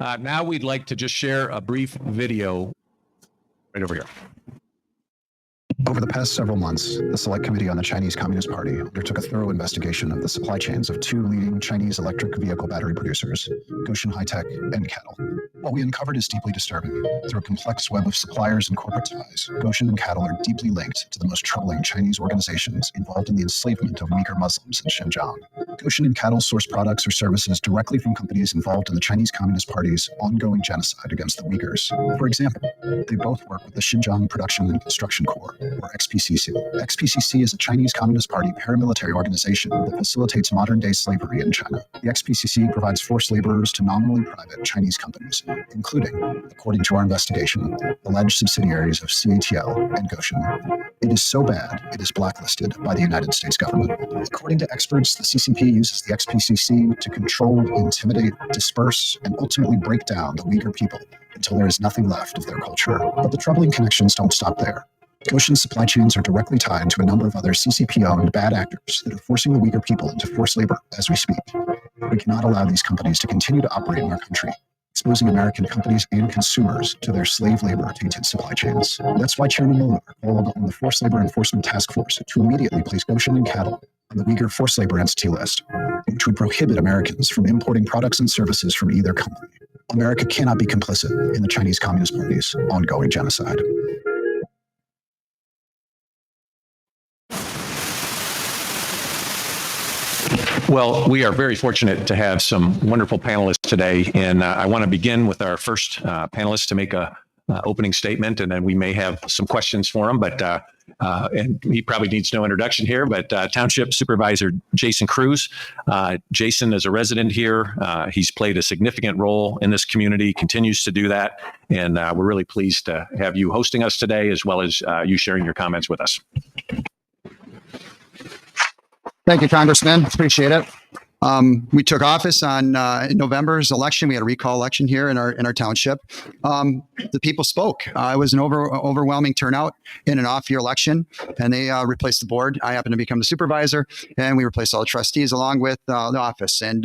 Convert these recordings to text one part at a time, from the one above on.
Now we'd like to just share a brief video right over here. Over the past several months, the Select Committee on the Chinese Communist Party undertook a thorough investigation of the supply chains of two leading Chinese electric vehicle battery producers, Gotion High-Tech and Cattle. What we uncovered is deeply disturbing. Through a complex web of suppliers and corporate ties, Gotion and Cattle are deeply linked to the most troubling Chinese organizations involved in the enslavement of Uyghur Muslims in Xinjiang. Gotion and Cattle source products or services directly from companies involved in the Chinese Communist Party's ongoing genocide against the Uyghurs. For example, they both work with the Xinjiang Production and Construction Corps, or XPCC. XPCC is a Chinese Communist Party paramilitary organization that facilitates modern-day slavery in China. The XPCC provides forced laborers to nominally private Chinese companies, including, according to our investigation, alleged subsidiaries of CATL and Gotion. It is so bad, it is blacklisted by the United States government. According to experts, the CCP uses the XPCC to control, intimidate, disperse, and ultimately break down the Uyghur people until there is nothing left of their culture. But the troubling connections don't stop there. Gotion's supply chains are directly tied to a number of other CCP-owned bad actors that are forcing the Uyghur people into forced labor as we speak. We cannot allow these companies to continue to operate in our country, exposing American companies and consumers to their slave labor-tainted supply chains. That's why Chairman Mueller called on the Forced Labor Enforcement Task Force to immediately place Gotion and Cattle on the Uyghur forced labor entity list, which would prohibit Americans from importing products and services from either company. America cannot be complicit in the Chinese Communist Party's ongoing genocide. Well, we are very fortunate to have some wonderful panelists today, and I want to begin with our first panelist to make a opening statement, and then we may have some questions for him. But and he probably needs no introduction here, but Township Supervisor Jason Kruse. Jason is a resident here. He's played a significant role in this community, continues to do that, and we're really pleased to have you hosting us today, as well as you sharing your comments with us. Thank you, Congressman. Appreciate it. We took office on in November's election. We had a recall election here in our township. The people spoke. It was an overwhelming turnout in an off-year election, and they replaced the board. I happened to become the supervisor, and we replaced all the trustees along with the office. And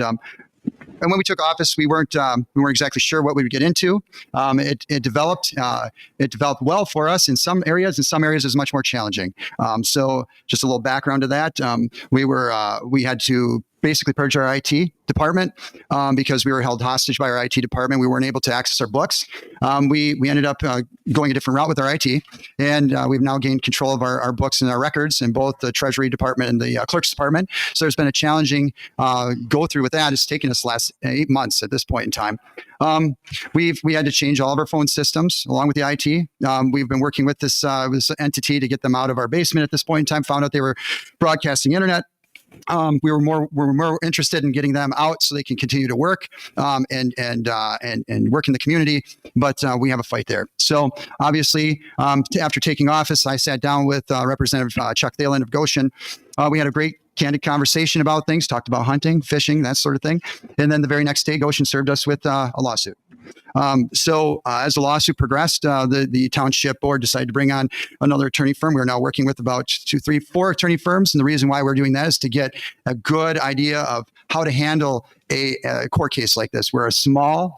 when we took office, we weren't exactly sure what we would get into. It developed well for us in some areas. In some areas, it was much more challenging. So just a little background to that. We had to basically purge our IT department because we were held hostage by our IT department. We weren't able to access our books. We ended up going a different route with our IT, and we've now gained control of our books and our records in both the Treasury Department and the Clerk's Department. So there's been a challenging go through with that. It's taken us the last 8 months at this point in time. We had to change all of our phone systems along with the IT. We've been working with this entity to get them out of our basement at this point in time. Found out they were broadcasting internet. We were more interested in getting them out so they can continue to work and work in the community. But we have a fight there. So obviously, after taking office, I sat down with Representative Chuck Thalen of Gotion. We had a great candid conversation about things, talked about hunting, fishing, that sort of thing. And then the very next day, Gotion served us with a lawsuit. So as the lawsuit progressed, the township board decided to bring on another attorney firm. We're now working with about 2, 3, 4 attorney firms. And the reason why we're doing that is to get a good idea of how to handle a court case like this. We're a small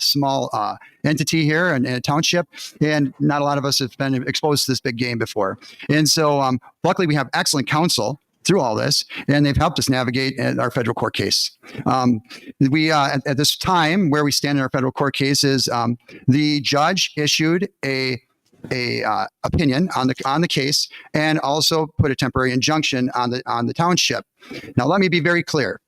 entity here in a township, and not a lot of us have been exposed to this big game before. And so luckily we have excellent counsel through all this, and they've helped us navigate our federal court case. We at this time, where we stand in our federal court case is the judge issued a opinion on the case, and also put a temporary injunction on the township. Now, let me be very clear.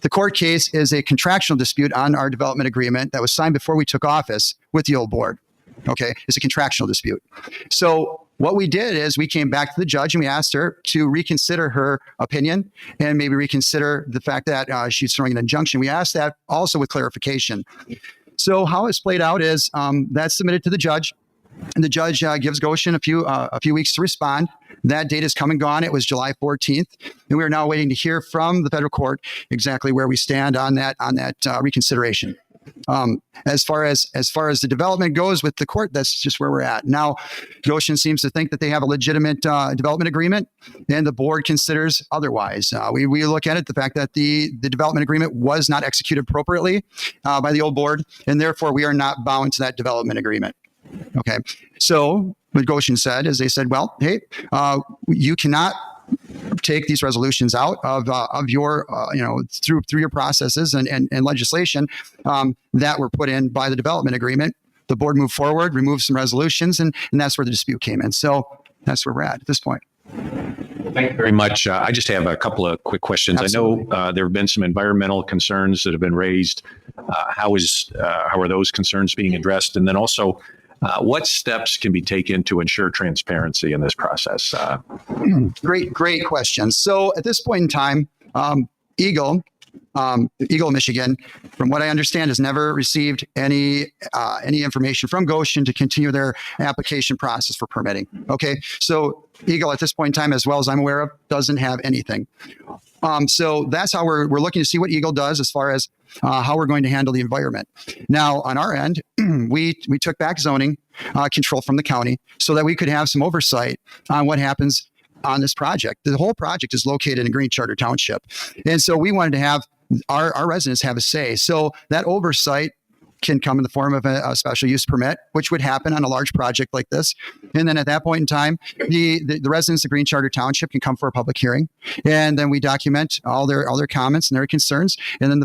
The court case is a contractual dispute on our development agreement that was signed before we took office with the old board. Okay, it's a contractual dispute. So what we did is we came back to the judge and we asked her to reconsider her opinion and maybe reconsider the fact that she's throwing an injunction. We asked that also with clarification. So how it's played out is that's submitted to the judge, and the judge gives Gotion a few weeks to respond. That date is come and gone. It was July 14th, and we are now waiting to hear from the federal court exactly where we stand on that reconsideration. As far as the development goes with the court, that's just where we're at now. Goshen seems to think that they have a legitimate development agreement, and the board considers otherwise. We look at it, the fact that the development agreement was not executed appropriately by the old board, and therefore we are not bound to that development agreement. Okay, so what Goshen said is they said, well, hey, you cannot take these resolutions out of your through your processes and legislation that were put in by the development agreement. The board moved forward, removed some resolutions, and that's where the dispute came in. So that's where we're at this point. Thank you very much. I just have a couple of quick questions. Absolutely. I know there have been some environmental concerns that have been raised. How are those concerns being addressed? And then also, what steps can be taken to ensure transparency in this process? Great question. So at this point in time, Eagle, Michigan, from what I understand, has never received any information from Goshen to continue their application process for permitting. Okay, so Eagle at this point in time, as well as I'm aware of, doesn't have anything. So that's how we're looking to see what Eagle does as far as how we're going to handle the environment. Now, on our end, we took back zoning control from the county so that we could have some oversight on what happens on this project. The whole project is located in Green Charter Township. And so we wanted to have our residents have a say. So that oversight can come in the form of a special use permit, which would happen on a large project like this. And then at that point in time, the residents of Green Charter Township can come for a public hearing, and then we document all their comments and their concerns, and then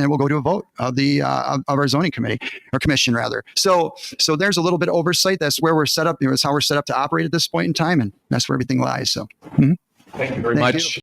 we'll go to a vote of our zoning committee or commission rather. So there's a little bit of oversight. That's where we're set up. It's how we're set up to operate at this point in time, and that's where everything lies. So. Thank you very much.